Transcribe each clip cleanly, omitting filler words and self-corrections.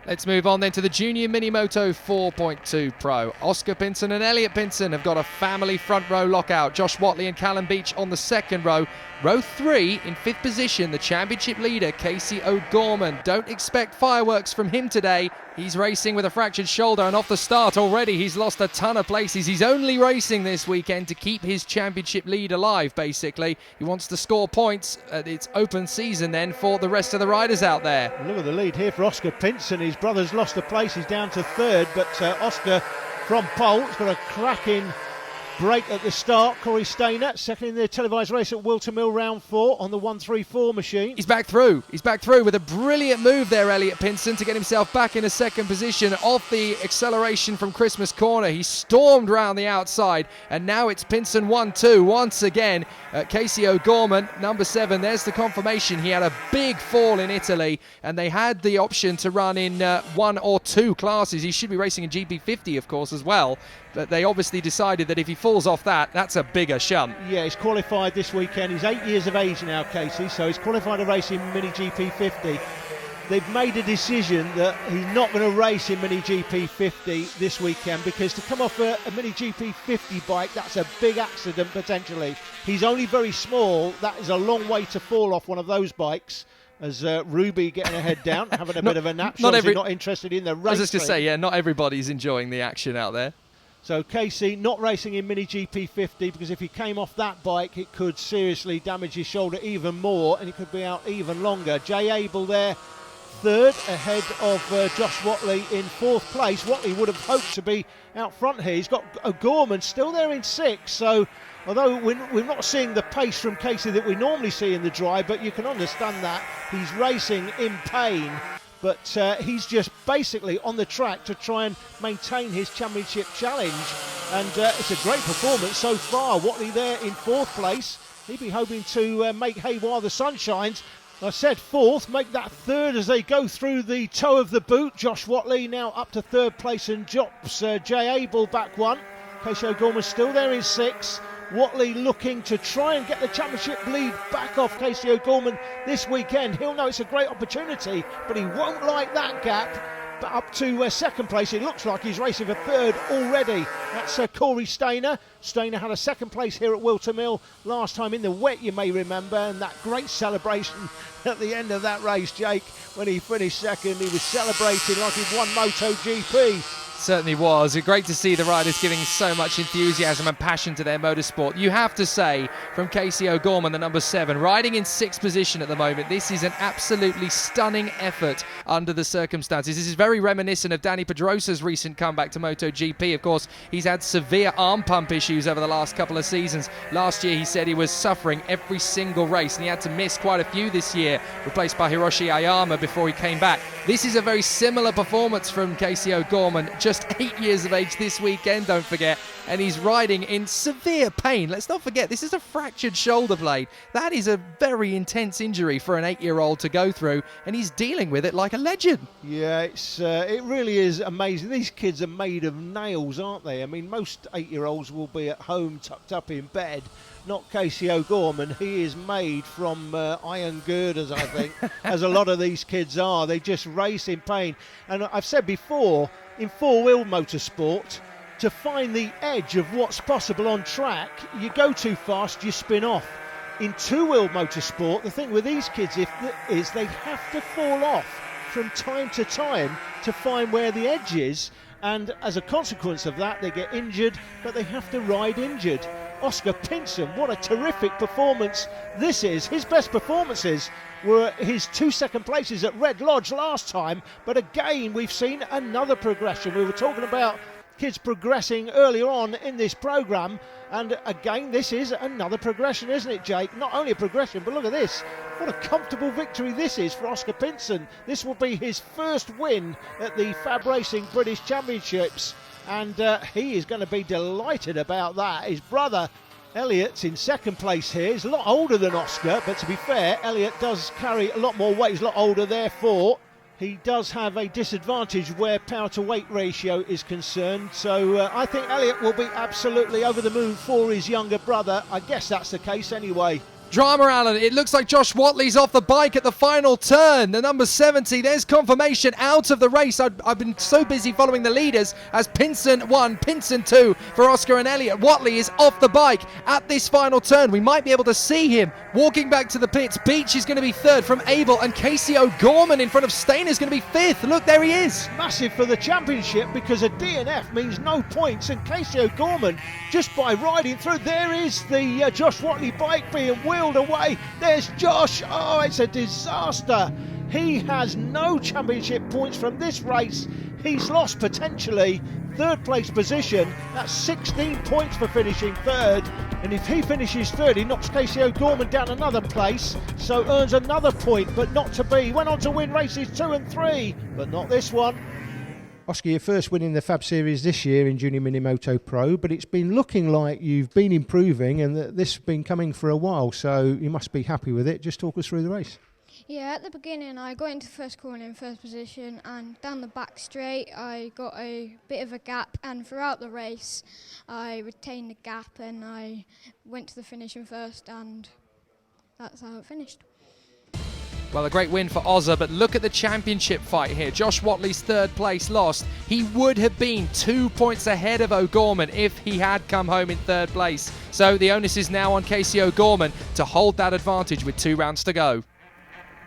Let's move on then to the Junior Minimoto 4.2 Pro. Oscar Pinson and Elliot Pinson have got a family front row lockout. Josh Watley and Callum Beach on the second row. Row 3 in 5th position, the championship leader, Casey O'Gorman. Don't expect fireworks from him today. He's racing with a fractured shoulder, and off the start already he's lost a ton of places. He's only racing this weekend to keep his championship lead alive, basically. He wants to score points at its open season then for the rest of the riders out there. Look at the lead here for Oscar Pinson. His brother's lost a place, he's down to 3rd, but Oscar from pole has got a cracking break at the start. Corey Stainer, second in the televised race at Whilton Mill round 4 on the 134 machine. He's back through with a brilliant move there, Elliot Pinson, to get himself back in a second position off the acceleration from Christmas Corner. He stormed round the outside, and now it's Pinson 1-2 once again. Casey O'Gorman, number 7, there's the confirmation. He had a big fall in Italy, and they had the option to run in 1 or 2 classes. He should be racing in GP50, of course, as well. But they obviously decided that if he falls off that, that's a bigger shunt. Yeah, he's qualified this weekend. He's 8 years of age now, Casey, so he's qualified to race in Mini GP50. They've made a decision that he's not going to race in Mini GP50 this weekend, because to come off a Mini GP50 bike, that's a big accident potentially. He's only very small. That is a long way to fall off one of those bikes. As Ruby getting her head down, having a bit of a nap. Not interested in the race. I was just going to say, yeah, not everybody's enjoying the action out there. So Casey not racing in Mini GP50, because if he came off that bike it could seriously damage his shoulder even more, and he could be out even longer. Jay Abel there 3rd ahead of Josh Watley in 4th place. Watley would have hoped to be out front here. He's got O'Gorman still there in 6th, so although we're not seeing the pace from Casey that we normally see in the drive, but you can understand that he's racing in pain. But he's just basically on the track to try and maintain his championship challenge. And it's a great performance so far. Watley there in 4th place. He'd be hoping to make hay while the sun shines. I said 4th, make that 3rd as they go through the toe of the boot. Josh Watley now up to 3rd place and drops Jay Abel back 1. Casey O'Gorman still there in 6th. Watley looking to try and get the championship lead back off Casey O'Gorman this weekend. He'll know it's a great opportunity, but he won't like that gap. But up to 2nd place, it looks like he's racing for 3rd already. That's Corey Stainer. Stainer had a 2nd place here at Whilton Mill last time in the wet, you may remember, and that great celebration at the end of that race, Jake, when he finished 2nd, he was celebrating like he'd won MotoGP. Certainly was. Great to see the riders giving so much enthusiasm and passion to their motorsport. You have to say, from Casey O'Gorman, the number 7, riding in 6th position at the moment, this is an absolutely stunning effort under the circumstances. This is very reminiscent of Danny Pedrosa's recent comeback to MotoGP. Of course, he's had severe arm pump issues over the last couple of seasons. Last year, he said he was suffering every single race, and he had to miss quite a few this year, replaced by Hiroshi Ayama before he came back. This is a very similar performance from Casey O'Gorman, just 8 years of age this weekend, don't forget, and he's riding in severe pain. Let's not forget, this is a fractured shoulder blade. That is a very intense injury for an 8-year-old to go through, and he's dealing with it like a legend. Yeah, it really is amazing. These kids are made of nails, aren't they? I mean, most 8-year-olds will be at home tucked up in bed. Not Casey O'Gorman. He is made from iron girders, I think, as a lot of these kids are. They just race in pain. And I've said before, in 4-wheel motorsport, to find the edge of what's possible on track, you go too fast, you spin off. In 2-wheel motorsport, the thing with these kids is they have to fall off from time to time to find where the edge is. And as a consequence of that, they get injured, but they have to ride injured. Oscar Pinson, what a terrific performance this is. His best performances were his 2 second places at Red Lodge last time, but again we've seen another progression. We were talking about kids progressing earlier on in this programme, and again this is another progression, isn't it, Jake? Not only a progression, but look at this. What a comfortable victory this is for Oscar Pinson. This will be his first win at the Fab Racing British Championships, and he is going to be delighted about that. His brother Elliot's in 2nd place here. He's a lot older than Oscar, but to be fair, Elliot does carry a lot more weight. He's a lot older, therefore he does have a disadvantage where power to weight ratio is concerned. So I think Elliot will be absolutely over the moon for his younger brother. I guess that's the case anyway. Drama, Alan. It looks like Josh Watley's off the bike at the final turn. The number 70, there's confirmation out of the race. I've been so busy following the leaders as Pinson 1, Pinson 2 for Oscar and Elliot. Watley is off the bike at this final turn. We might be able to see him walking back to the pits. Beach is going to be third from Abel, and Casey O'Gorman in front of Steiner is going to be fifth. Look, there he is. Massive for the championship because a DNF means no points, and Casey O'Gorman, just by riding through, there is the Josh Watley bike being wheeled away. There's Josh. Oh, it's a disaster. He has no championship points from this race. He's lost potentially third place position. That's 16 points for finishing third, and if he finishes third, he knocks Casey O'Gorman down another place, so earns another point, but not to be. He went on to win races 2 and 3, but not this one. Oscar, your first win in the Fab Series this year in Junior Minimoto Pro, but it's been looking like you've been improving and that this has been coming for a while, so you must be happy with it. Just talk us through the race. Yeah, at the beginning I got into the first corner in first position, and down the back straight I got a bit of a gap, and throughout the race I retained the gap and I went to the finish in first, and that's how it finished. Well, a great win for Ozza, but look at the championship fight here. Josh Watley's third place lost. He would have been 2 points ahead of O'Gorman if he had come home in third place. So the onus is now on Casey O'Gorman to hold that advantage with 2 rounds to go.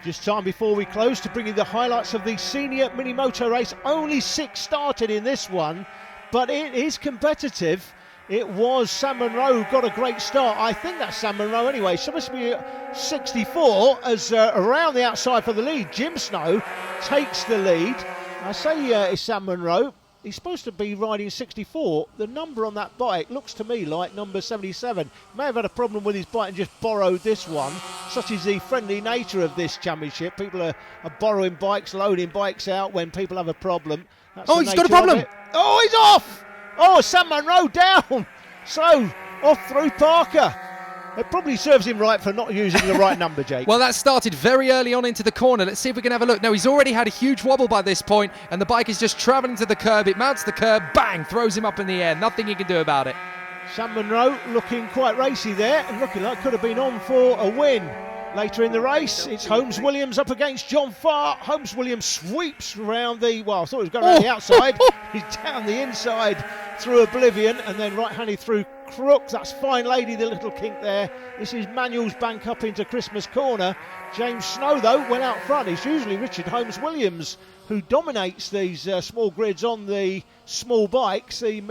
Just time before we close to bring you the highlights of the senior Minimoto race. Only 6 started in this one, but it is competitive. It was Sam Monroe who got a great start. I think that's Sam Monroe anyway. Supposed to be 64 as around the outside for the lead. Jim Snow takes the lead. I say it's Sam Monroe. He's supposed to be riding 64. The number on that bike looks to me like number 77. May have had a problem with his bike and just borrowed this one. Such is the friendly nature of this championship. People are borrowing bikes, loading bikes out when people have a problem. That's Oh, he's got a problem. Oh, he's off. Oh, Sam Monroe down. So, off through Parker. It probably serves him right for not using the right number, Jake. Well, that started very early on into the corner. Let's see if we can have a look. No, he's already had a huge wobble by this point, and the bike is just travelling to the curb. It mounts the curb, bang, throws him up in the air. Nothing he can do about it. Sam Monroe looking quite racy there and looking like could have been on for a win. Later in the race, it's Holmes Williams up against John Farr. Holmes Williams sweeps around the, well, I thought he was going around the outside. He's down the inside through Oblivion and then right-handed through Crook. That's Fine Lady, the little kink there. This is Manuel's bank up into Christmas Corner. James Snow, though, went out front. It's usually Richard Holmes Williams who dominates these small grids on the small bikes, the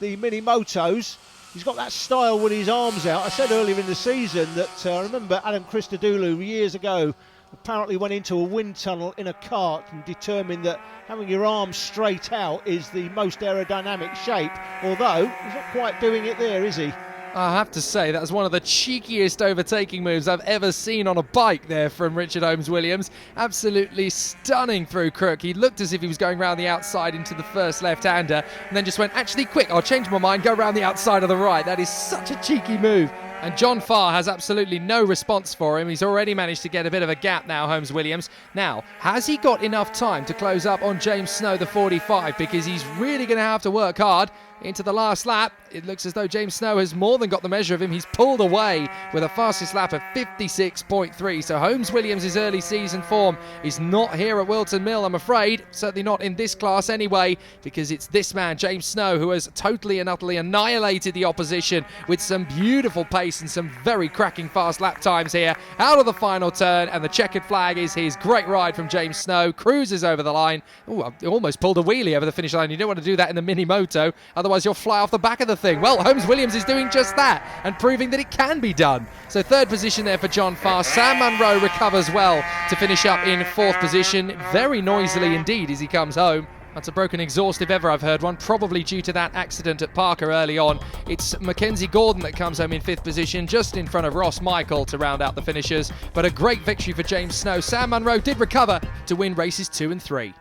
Minimotos. He's got that style with his arms out. I said earlier in the season that I remember Adam Christodoulou years ago apparently went into a wind tunnel in a cart and determined that having your arms straight out is the most aerodynamic shape, although he's not quite doing it there, is he? I have to say, that was one of the cheekiest overtaking moves I've ever seen on a bike there from Richard Holmes Williams. Absolutely stunning through Crook. He looked as if he was going round the outside into the first left-hander and then just went, actually, quick, I'll change my mind, go round the outside of the right. That is such a cheeky move. And John Farr has absolutely no response for him. He's already managed to get a bit of a gap now, Holmes Williams. Now, has he got enough time to close up on James Snow, the 45? Because he's really going to have to work hard into the last lap. It looks as though James Snow has more than got the measure of him. He's pulled away with a fastest lap of 56.3. So Holmes Williams' early season form is not here at Whilton Mill, I'm afraid. Certainly not in this class anyway, because it's this man, James Snow, who has totally and utterly annihilated the opposition with some beautiful pace and some very cracking fast lap times here. Out of the final turn, and the checkered flag is his. Great ride from James Snow. Cruises over the line. Oh, I almost pulled a wheelie over the finish line. You don't want to do that in the Minimoto, otherwise you'll fly off the back of the thing. Well, Holmes Williams is doing just that and proving that it can be done. So third position there for John Farr. Sam Monroe recovers well to finish up in fourth position. Very noisily indeed as he comes home. That's a broken exhaust if ever I've heard one, probably due to that accident at Parker early on. It's Mackenzie Gordon that comes home in fifth position, just in front of Ross Michael to round out the finishers. But a great victory for James Snow. Sam Monroe did recover to win races 2 and 3.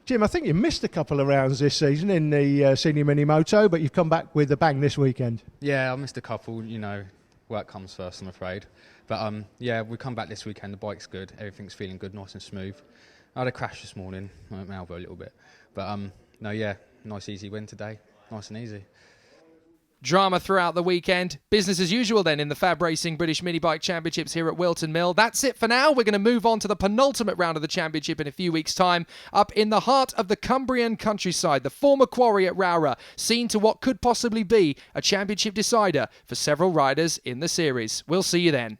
Jim, I think you missed a couple of rounds this season in the Senior Minimoto, but you've come back with a bang this weekend. Yeah, I missed a couple, you know, work comes first, I'm afraid. But yeah, we come back this weekend, the bike's good, everything's feeling good, nice and smooth. I had a crash this morning, I hurt my elbow a little bit. But no, yeah, nice easy win today, nice and easy. Drama throughout the weekend. Business as usual then in the Fab Racing British Minibike Championships here at Whilton Mill. That's it for now. We're going to move on to the penultimate round of the championship in a few weeks' time. Up in the heart of the Cumbrian countryside, the former quarry at Rowrah, seen to what could possibly be a championship decider for several riders in the series. We'll see you then.